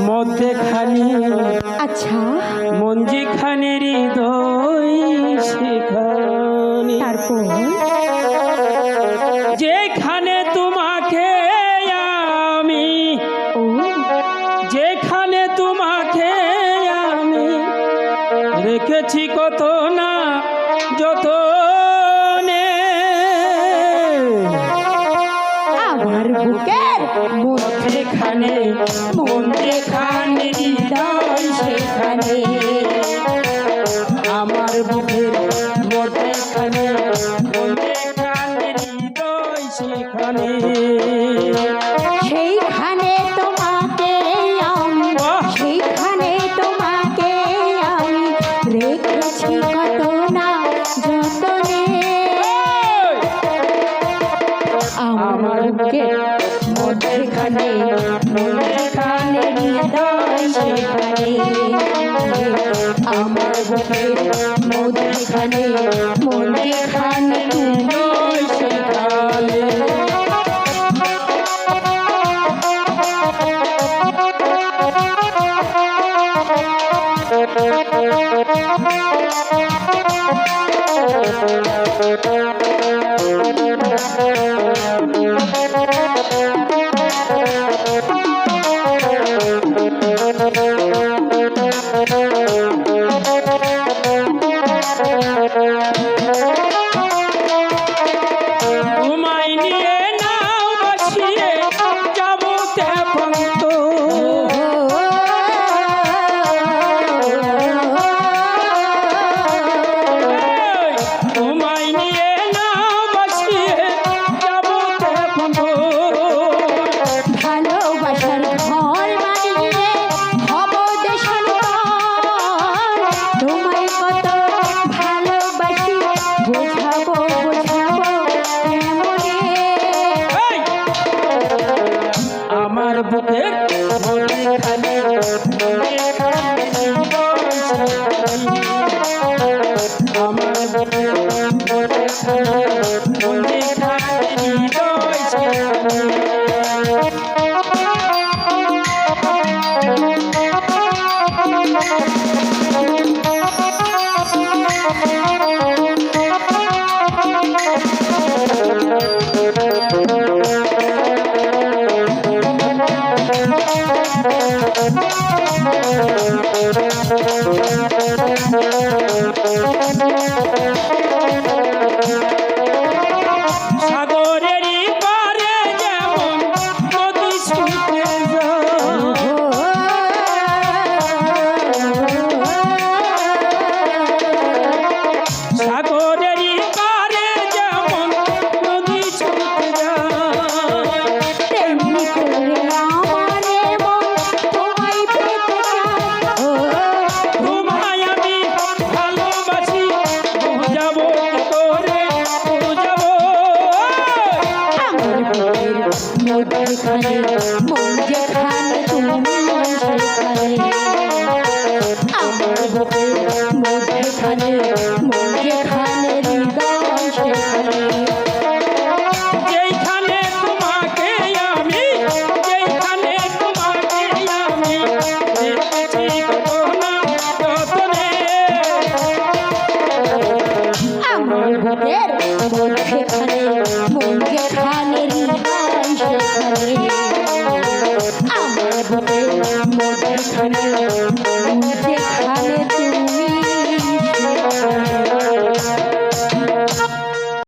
মধ্যেখানে আচ্ছা মন যেখানে হৃদয় সেখানে, তারপর যেখানে তোমাকে আমি, ও যেখানে তোমাকে আমি রেখেছি কত না যতনে, আমার বুকের মধ্যেখানে মন যেখানে হৃদয় সেখানে, আমার বুকের মধ্যেখানে মন যেখানে হৃদয় সেখানে, সেইখানে তোমাকে আমি, সেইখানে তোমাকে আমি রেখেছি কত না যতনে, আমার বুকের মধ্যেখানে মধ্যেখানে হৃদয় সেখানে, আমার বুকের মধ্যেখানে মধ্যেখানে হৃদয় সেখানে। তোমায় নিয়ে নাও বসিয়ে যাবো তেমন তো, তোমায় নিয়ে নাও বসিয়ে যাবো তেমন তো, ভালোবাসার ঘর বানিয়ে হব দেশান্তর, তোমায় কত ভালোবাসি বোঝাবো বোঝাবো কেমনে, আমার বুকের মধ্যেখানে মধ্যেখানে হৃদয় সেখানে, আমার বুকের মধ্যেখানে মধ্যেখানে হৃদয় সেখানে। সাগরেরই পারে যেমন নদী ছুটে যায়, সাগরেরই পারে যেমন নদী ছুটে যায়, তেমনি করে আমারে মন তোমায় পেতে চায়, ও তোমায় আমি ভালোবাসি বুঝাবো কি করে বুঝাবো, আমার বুকের মধ্যেখানে মন যেখানে তুমি সেখানে, আমার বুকের মধ্যেখানে মন যেখানে হৃদয় সেখানে, যেখানে তোমাকে আমি, যেখানে তোমাকে আমি রেখেছি কত না যতনে, আমার বুকের মধ্যেখানে মন যেখানে হৃদয় সেখানে, আমার বুকের মধ্যেখানে মন যেখানে